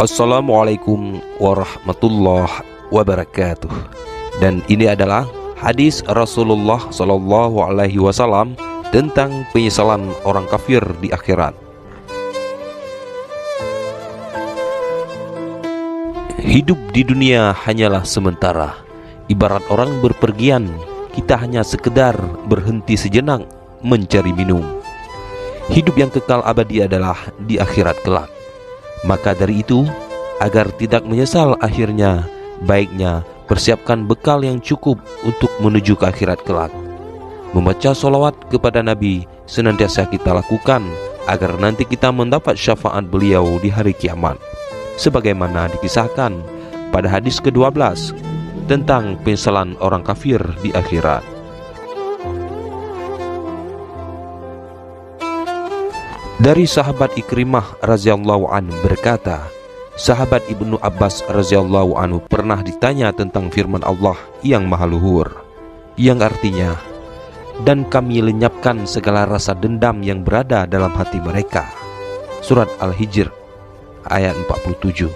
Assalamualaikum warahmatullahi wabarakatuh. Dan ini adalah hadis Rasulullah Shallallahu Alaihi Wasallam tentang penyesalan orang kafir di akhirat. Hidup di dunia hanyalah sementara. Ibarat orang berpergian, kita hanya sekedar berhenti sejenak mencari minum. Hidup yang kekal abadi adalah di akhirat kelak. Maka dari itu, agar tidak menyesal akhirnya, baiknya persiapkan bekal yang cukup untuk menuju ke akhirat kelak. Membaca sholawat kepada Nabi senantiasa kita lakukan agar nanti kita mendapat syafaat beliau di hari kiamat, sebagaimana dikisahkan pada hadis ke-12 tentang penyesalan orang kafir di akhirat. Dari sahabat Ikrimah radhiyallahu anhu berkata, sahabat Ibnu Abbas radhiyallahu anhu pernah ditanya tentang firman Allah yang maha luhur, yang artinya, dan kami lenyapkan segala rasa dendam yang berada dalam hati mereka. Surat Al-Hijr ayat 47.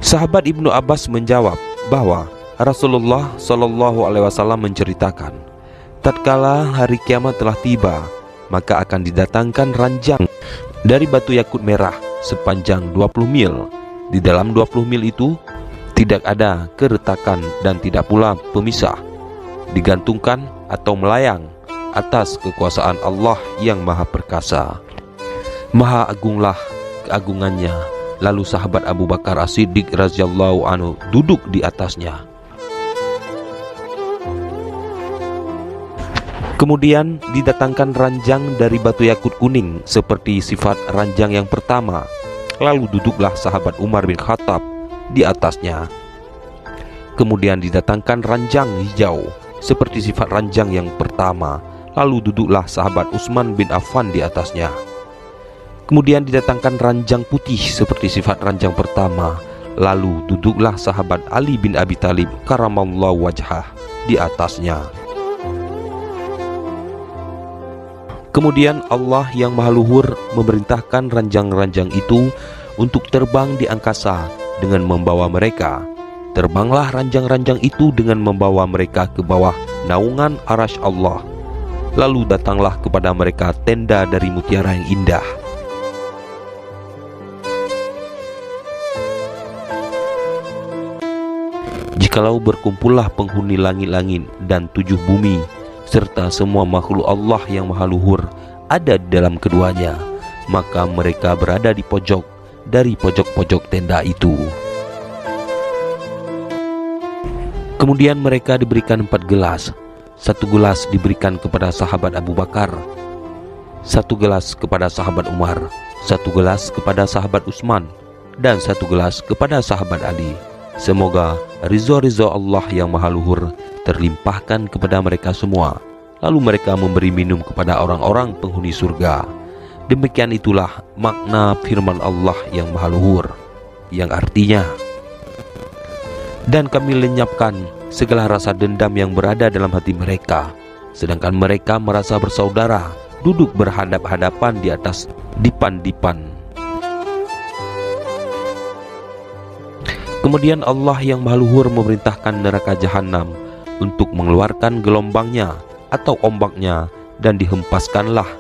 Sahabat Ibnu Abbas menjawab bahwa Rasulullah Shallallahu Alaihi Wasallam menceritakan, tatkala hari kiamat telah tiba, maka akan didatangkan ranjang dari batu yakut merah sepanjang 20 mil. Di dalam 20 mil itu tidak ada keretakan dan tidak pula pemisah, digantungkan atau melayang atas kekuasaan Allah yang maha perkasa. Maha agunglah keagungannya. Lalu sahabat Abu Bakar As-Siddiq radhiyallahu anhu duduk di atasnya. Kemudian didatangkan ranjang dari batu yakut kuning seperti sifat ranjang yang pertama. Lalu duduklah sahabat Umar bin Khattab di atasnya. Kemudian didatangkan ranjang hijau seperti sifat ranjang yang pertama. Lalu duduklah sahabat Utsman bin Affan di atasnya. Kemudian didatangkan ranjang putih seperti sifat ranjang pertama. Lalu duduklah sahabat Ali bin Abi Thalib karamallahu wajhah di atasnya. Kemudian Allah yang maha luhur memerintahkan ranjang-ranjang itu untuk terbang di angkasa dengan membawa mereka. Terbanglah ranjang-ranjang itu dengan membawa mereka ke bawah naungan arasy Allah. Lalu datanglah kepada mereka tenda dari mutiara yang indah. Jikalau berkumpullah penghuni langit-langit dan 7 bumi serta semua makhluk Allah yang maha luhur ada di dalam keduanya, maka mereka berada di pojok dari pojok-pojok tenda itu. Kemudian mereka diberikan 4 gelas. 1 gelas diberikan kepada sahabat Abu Bakar, 1 gelas kepada sahabat Umar, 1 gelas kepada sahabat Utsman, dan 1 gelas kepada sahabat Ali. Semoga ridha Allah yang maha luhur terlimpahkan kepada mereka semua. Lalu mereka memberi minum kepada orang-orang penghuni surga. Demikian itulah makna firman Allah yang maha luhur, yang artinya, dan kami lenyapkan segala rasa dendam yang berada dalam hati mereka, sedangkan mereka merasa bersaudara, duduk berhadap-hadapan di atas dipan-dipan. Kemudian Allah yang maha luhur memerintahkan neraka jahanam untuk mengeluarkan gelombangnya atau ombaknya, dan dihempaskanlah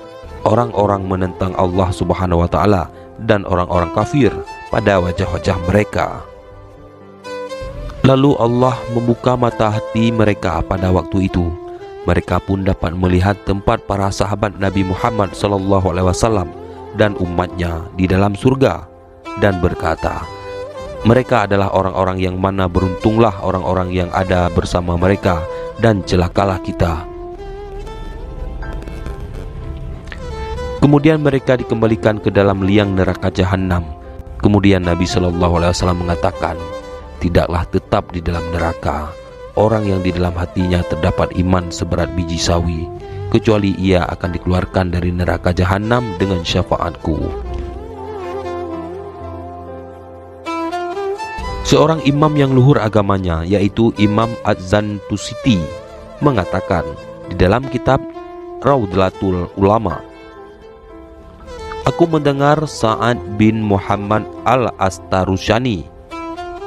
orang-orang menentang Allah Subhanahu wa Ta'ala dan orang-orang kafir pada wajah-wajah mereka. Lalu Allah membuka mata hati mereka pada waktu itu. Mereka pun dapat melihat tempat para sahabat Nabi Muhammad SAW dan umatnya di dalam surga, dan berkata, mereka adalah orang-orang yang mana beruntunglah orang-orang yang ada bersama mereka, dan celakalah kita. Kemudian mereka dikembalikan ke dalam liang neraka jahanam. Kemudian Nabi SAW mengatakan, tidaklah tetap di dalam neraka orang yang di dalam hatinya terdapat iman seberat biji sawi, kecuali ia akan dikeluarkan dari neraka jahanam dengan syafaatku. Seorang imam yang luhur agamanya, yaitu Imam Az-Zantusiti, mengatakan di dalam kitab Raudlatul Ulama, Aku mendengar Sa'ad bin Muhammad al-Astarusyani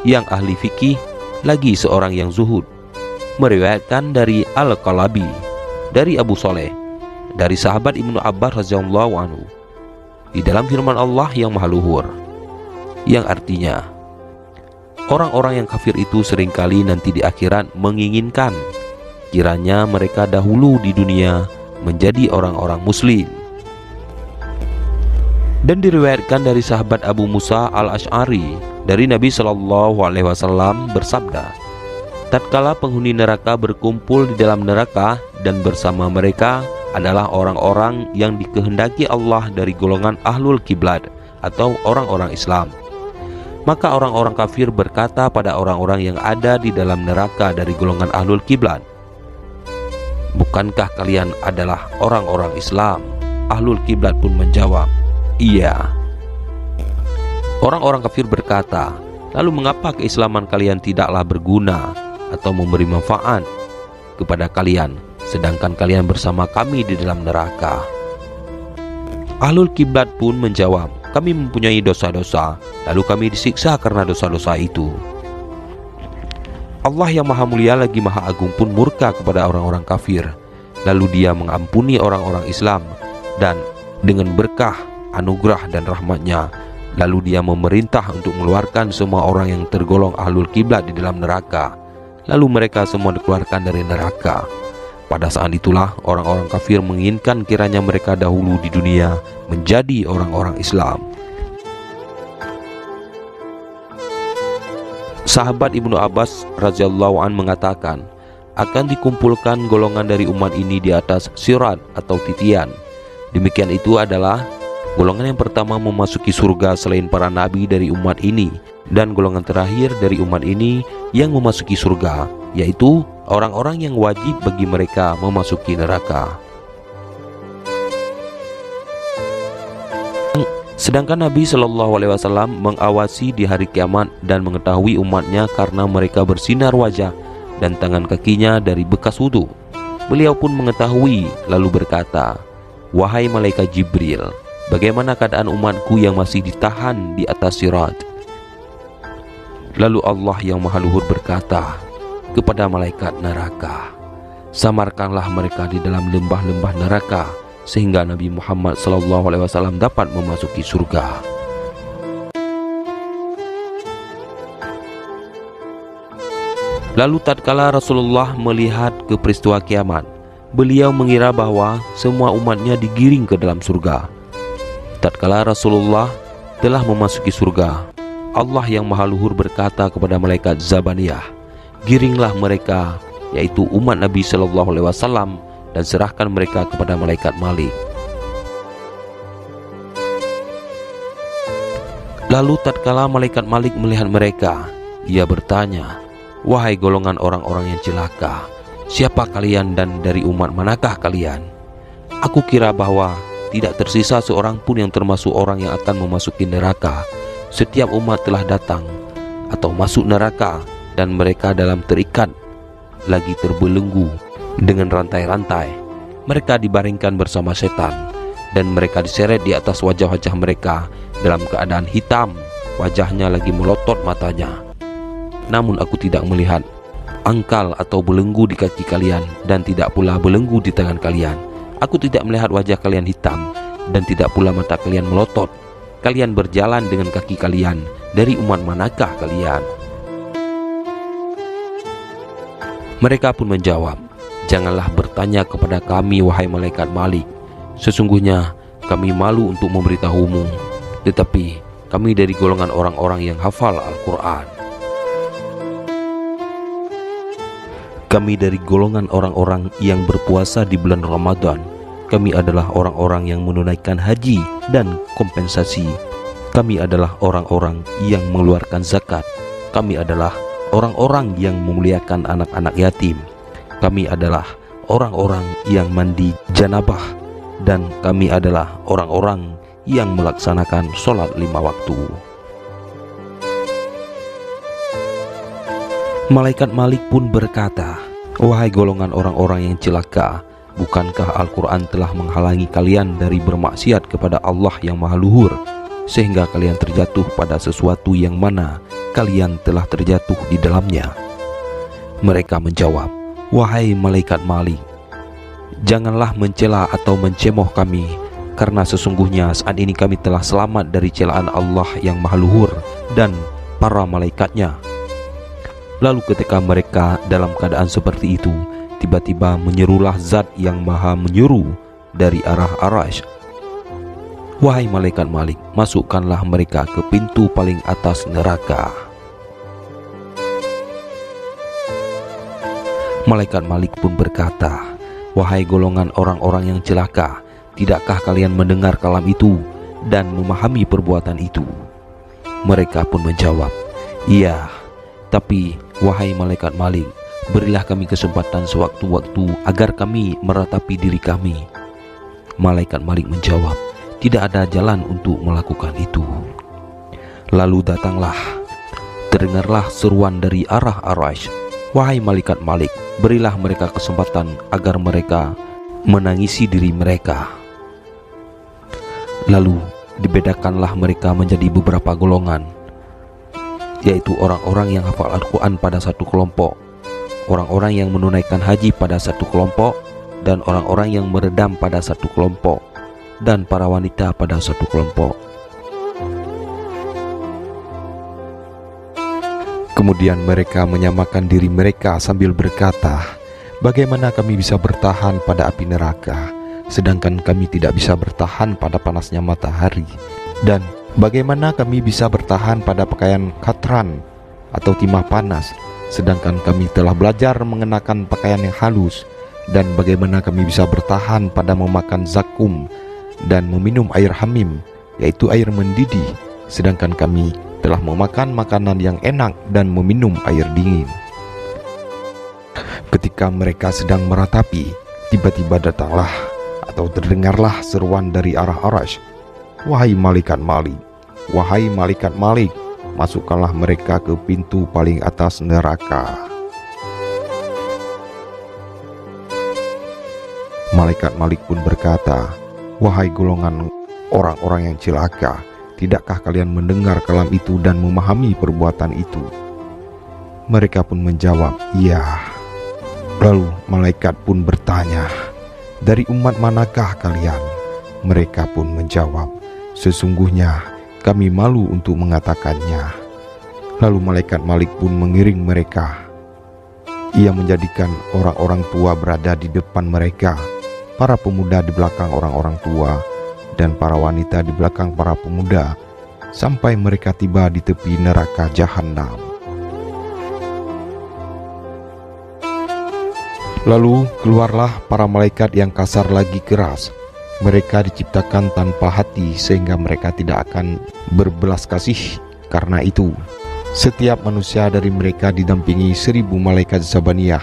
yang ahli fikih, lagi seorang yang zuhud, meriwayatkan dari Al-Qalabi, dari Abu Soleh, dari sahabat Ibnu Abbas radhiyallahu anhu, di dalam firman Allah yang maha luhur, yang artinya, orang-orang yang kafir itu seringkali nanti di akhirat menginginkan kiranya mereka dahulu di dunia menjadi orang-orang muslim. Dan diriwayatkan dari sahabat Abu Musa al-Ash'ari dari Nabi SAW bersabda, tatkala penghuni neraka berkumpul di dalam neraka dan bersama mereka adalah orang-orang yang dikehendaki Allah dari golongan ahlul kiblat atau orang-orang Islam, maka orang-orang kafir berkata pada orang-orang yang ada di dalam neraka dari golongan ahlul kiblat, bukankah kalian adalah orang-orang Islam? Ahlul kiblat pun menjawab, iya. Orang-orang kafir berkata, lalu mengapa keislaman kalian tidaklah berguna atau memberi manfaat kepada kalian, sedangkan kalian bersama kami di dalam neraka? Ahlul kiblat pun menjawab, kami mempunyai dosa-dosa, lalu kami disiksa karena dosa-dosa itu. Allah yang maha mulia lagi maha agung pun murka kepada orang-orang kafir, lalu dia mengampuni orang-orang Islam dan dengan berkah, anugerah dan rahmatnya, lalu dia memerintah untuk mengeluarkan semua orang yang tergolong ahlul kiblat di dalam neraka, lalu mereka semua dikeluarkan dari neraka. Pada saat itulah orang-orang kafir menginginkan kiranya mereka dahulu di dunia menjadi orang-orang Islam. Sahabat Ibnu Abbas radhiyallahu an mengatakan, akan dikumpulkan golongan dari umat ini di atas sirat atau titian. Demikian itu adalah golongan yang pertama memasuki surga selain para nabi dari umat ini, dan golongan terakhir dari umat ini yang memasuki surga, yaitu orang-orang yang wajib bagi mereka memasuki neraka. Sedangkan Nabi SAW mengawasi di hari kiamat dan mengetahui umatnya karena mereka bersinar wajah dan tangan kakinya dari bekas wudhu. Beliau pun mengetahui lalu berkata, wahai malaikat Jibril, bagaimana keadaan umatku yang masih ditahan di atas sirat? Lalu Allah yang maha luhur berkata kepada malaikat neraka, samarkanlah mereka di dalam lembah-lembah neraka sehingga Nabi Muhammad SAW dapat memasuki surga. Lalu tatkala Rasulullah melihat ke peristiwa kiamat, beliau mengira bahwa semua umatnya digiring ke dalam surga. Tatkala Rasulullah telah memasuki surga, Allah yang maha luhur berkata kepada malaikat Zabaniyah, giringlah mereka, yaitu umat Nabi SAW, dan serahkan mereka kepada malaikat Malik. Lalu tatkala malaikat Malik melihat mereka, ia bertanya, wahai golongan orang-orang yang celaka, siapa kalian dan dari umat manakah kalian? Aku kira bahwa tidak tersisa seorang pun yang termasuk orang yang akan memasuki neraka. Setiap umat telah datang atau masuk neraka, dan mereka dalam terikat lagi terbelenggu dengan rantai-rantai. Mereka dibaringkan bersama setan, dan mereka diseret di atas wajah-wajah mereka dalam keadaan hitam, wajahnya lagi melotot matanya. Namun aku tidak melihat angkal atau belenggu di kaki kalian, dan tidak pula belenggu di tangan kalian. Aku tidak melihat wajah kalian hitam, dan tidak pula mata kalian melotot. Kalian berjalan dengan kaki kalian. Dari umat manakah kalian? Mereka pun menjawab, janganlah bertanya kepada kami, wahai malaikat Malik. Sesungguhnya kami malu untuk memberitahumu, tetapi kami dari golongan orang-orang yang hafal Al-Quran. Kami dari golongan orang-orang yang berpuasa di bulan Ramadan. Kami adalah orang-orang yang menunaikan haji dan kompensasi. Kami adalah orang-orang yang mengeluarkan zakat. Kami adalah orang-orang yang memuliakan anak-anak yatim. Kami adalah orang-orang yang mandi janabah. Dan kami adalah orang-orang yang melaksanakan sholat 5 waktu. Malaikat Malik pun berkata, wahai golongan orang-orang yang celaka, Bukankah Al-Quran telah menghalangi kalian dari bermaksiat kepada Allah yang Maha Luhur, sehingga kalian terjatuh pada sesuatu yang mana kalian telah terjatuh di dalamnya? Mereka menjawab, "Wahai malaikat Malik, janganlah mencela atau mencemoh kami, karena sesungguhnya saat ini kami telah selamat dari celaan Allah yang Maha Luhur dan para malaikatnya." Lalu ketika mereka dalam keadaan seperti itu, tiba-tiba menyerulah zat yang maha menyuruh dari arah Arasy, "Wahai malaikat Malik, masukkanlah mereka ke pintu paling atas neraka." Malaikat Malik pun berkata, "Wahai golongan orang-orang yang celaka, tidakkah kalian mendengar kalam itu dan memahami perbuatan itu?" Mereka pun menjawab, "Iya, tapi wahai malaikat Malik, berilah kami kesempatan sewaktu-waktu agar kami meratapi diri kami." Malaikat Malik menjawab, "Tidak ada jalan untuk melakukan itu." Lalu terdengarlah seruan dari arah Arasy, "Wahai malaikat Malik, berilah mereka kesempatan agar mereka menangisi diri mereka." Lalu dibedakanlah mereka menjadi beberapa golongan, yaitu orang-orang yang hafal Al-Quran pada satu kelompok, orang-orang yang menunaikan haji pada satu kelompok, dan orang-orang yang meredam pada satu kelompok, dan para wanita pada satu kelompok. Kemudian mereka menyamakan diri mereka sambil berkata, "Bagaimana kami bisa bertahan pada api neraka, sedangkan kami tidak bisa bertahan pada panasnya matahari? Dan bagaimana kami bisa bertahan pada pakaian katran atau timah panas, sedangkan kami telah belajar mengenakan pakaian yang halus? Dan bagaimana kami bisa bertahan pada memakan zakum dan meminum air hamim, yaitu air mendidih, sedangkan kami telah memakan makanan yang enak dan meminum air dingin?" Ketika mereka sedang meratapi, tiba-tiba datanglah atau terdengarlah seruan dari arah Arasy, "Wahai malaikat Malik, wahai malaikat Malik, masukkanlah mereka ke pintu paling atas neraka." Malaikat Malik pun berkata, "Wahai golongan orang-orang yang celaka, tidakkah kalian mendengar kalam itu dan memahami perbuatan itu?" Mereka pun menjawab, "Iya." Lalu malaikat pun bertanya, "Dari umat manakah kalian?" Mereka pun menjawab, "Sesungguhnya kami malu untuk mengatakannya." Lalu malaikat Malik pun mengiring mereka. Ia menjadikan orang-orang tua berada di depan mereka, para pemuda di belakang orang-orang tua, dan para wanita di belakang para pemuda, sampai mereka tiba di tepi neraka Jahannam. Lalu keluarlah para malaikat yang kasar lagi keras. Mereka diciptakan tanpa hati, sehingga mereka tidak akan berbelas kasih. Karena itu, setiap manusia dari mereka didampingi 1000 malaikat Zabaniyah.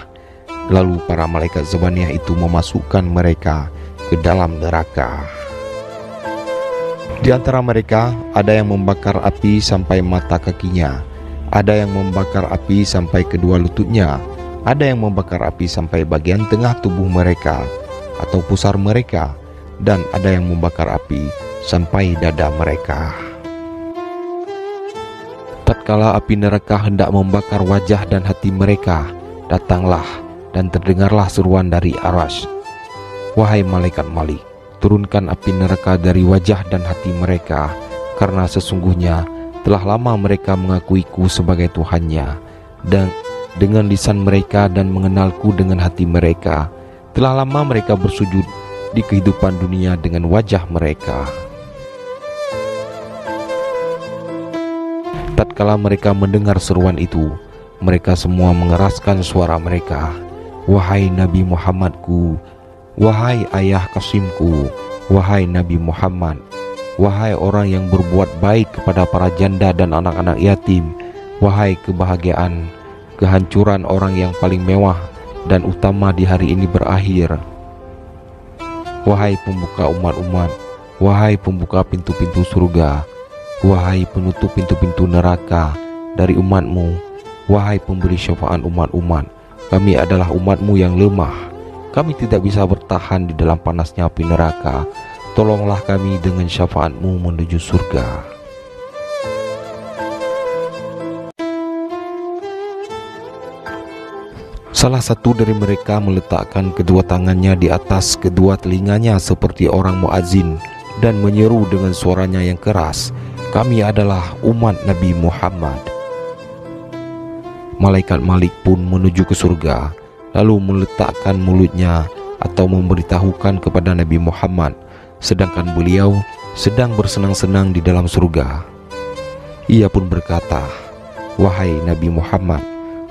Lalu para malaikat Zabaniyah itu memasukkan mereka ke dalam neraka. Di antara mereka ada yang membakar api sampai mata kakinya, ada yang membakar api sampai kedua lututnya, ada yang membakar api sampai bagian tengah tubuh mereka atau pusar mereka, dan ada yang membakar api sampai dada mereka. Tatkala api neraka hendak membakar wajah dan hati mereka, datanglah dan terdengarlah seruan dari Arasy, "Wahai malaikat Malik, turunkan api neraka dari wajah dan hati mereka, karena sesungguhnya telah lama mereka mengakuiku sebagai Tuhannya, dan dengan lisan mereka dan mengenalku dengan hati mereka. Telah lama mereka bersujud di kehidupan dunia dengan wajah mereka." Tatkala mereka mendengar seruan itu, mereka semua mengeraskan suara mereka, "Wahai Nabi Muhammadku, wahai ayah Qasimku, wahai Nabi Muhammad, wahai orang yang berbuat baik kepada para janda dan anak-anak yatim, wahai kebahagiaan, kehancuran orang yang paling mewah dan utama di hari ini berakhir. Wahai pembuka umat-umat, wahai pembuka pintu-pintu surga, wahai penutup pintu-pintu neraka dari umatmu, wahai pemberi syafaat umat-umat, kami adalah umatmu yang lemah, Kami tidak bisa bertahan di dalam panasnya api neraka. Tolonglah kami dengan syafaat-Mu menuju surga. Salah satu dari mereka meletakkan kedua tangannya di atas kedua telinganya seperti orang muadzin dan menyeru dengan suaranya yang keras, "Kami adalah umat Nabi Muhammad." Malaikat Malik pun menuju ke surga, lalu meletakkan mulutnya atau memberitahukan kepada Nabi Muhammad, sedangkan beliau sedang bersenang-senang di dalam surga. Ia pun berkata, "Wahai Nabi Muhammad,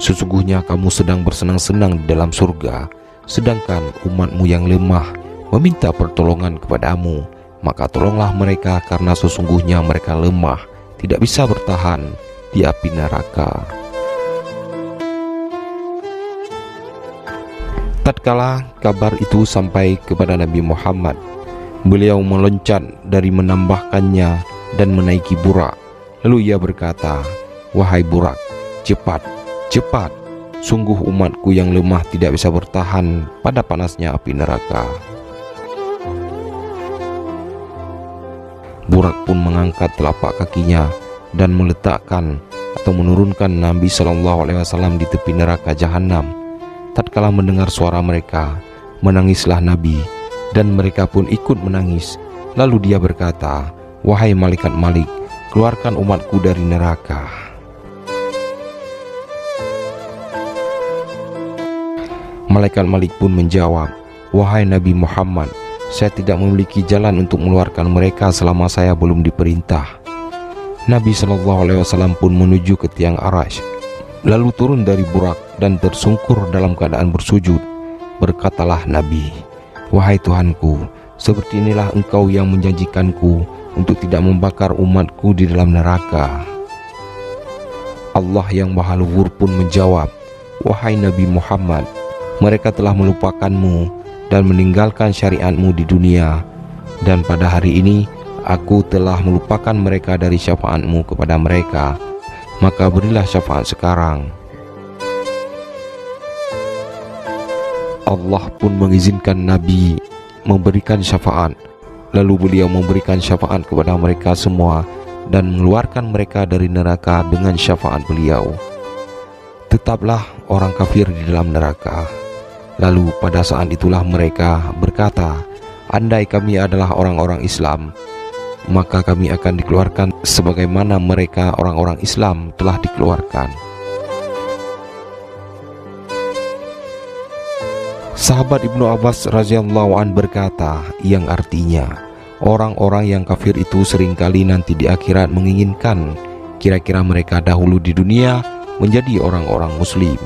sesungguhnya kamu sedang bersenang-senang di dalam surga, sedangkan umatmu yang lemah meminta pertolongan kepadamu. Maka tolonglah mereka karena sesungguhnya mereka lemah, tidak bisa bertahan di api neraka." Tatkala kabar itu sampai kepada Nabi Muhammad, beliau meloncat dari menambahkannya dan menaiki Burak. Lalu ia berkata, "Wahai Burak, cepat, cepat, sungguh umatku yang lemah tidak bisa bertahan pada panasnya api neraka." Burak pun mengangkat telapak kakinya dan meletakkan atau menurunkan Nabi SAW di tepi neraka Jahanam. Tatkala mendengar suara mereka, menangislah Nabi, dan mereka pun ikut menangis. Lalu dia berkata, "Wahai malaikat Malik, keluarkan umatku dari neraka." Malaikat Malik pun menjawab, "Wahai Nabi Muhammad, saya tidak memiliki jalan untuk mengeluarkan mereka selama saya belum diperintah." Nabi SAW pun menuju ke tiang Arash, lalu turun dari Burak dan tersungkur dalam keadaan bersujud. Berkatalah Nabi, "Wahai Tuhanku, seperti inilah Engkau yang menjanjikanku untuk tidak membakar umatku di dalam neraka." Allah yang Maha Luhur pun menjawab, "Wahai Nabi Muhammad, mereka telah melupakanmu dan meninggalkan syariatmu di dunia, dan pada hari ini aku telah melupakan mereka dari syafaatmu kepada mereka. Maka berilah syafaat sekarang." Allah pun mengizinkan Nabi memberikan syafaat. Lalu beliau memberikan syafaat kepada mereka semua dan mengeluarkan mereka dari neraka dengan syafaat beliau. Tetaplah orang kafir di dalam neraka. Lalu pada saat itulah mereka berkata, "Andai kami adalah orang-orang Islam, maka kami akan dikeluarkan sebagaimana mereka orang-orang Islam telah dikeluarkan." Sahabat Ibnu Abbas radhiyallahu an berkata, yang artinya, orang-orang yang kafir itu seringkali nanti di akhirat menginginkan kira-kira mereka dahulu di dunia menjadi orang-orang muslim.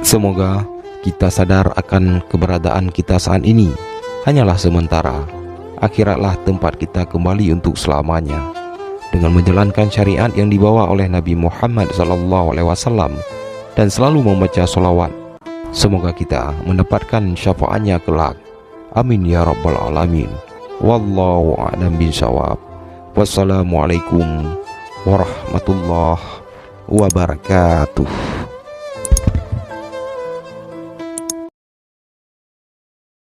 Semoga kita sadar akan keberadaan kita saat ini hanyalah sementara. Akhiratlah tempat kita kembali untuk selamanya. Dengan menjalankan syariat yang dibawa oleh Nabi Muhammad SAW dan selalu membaca sholawat, semoga kita mendapatkan syafaatnya kelak. Amin ya rabbal alamin. Wallahu a'lam bishawab. Wassalamualaikum warahmatullahi wabarakatuh.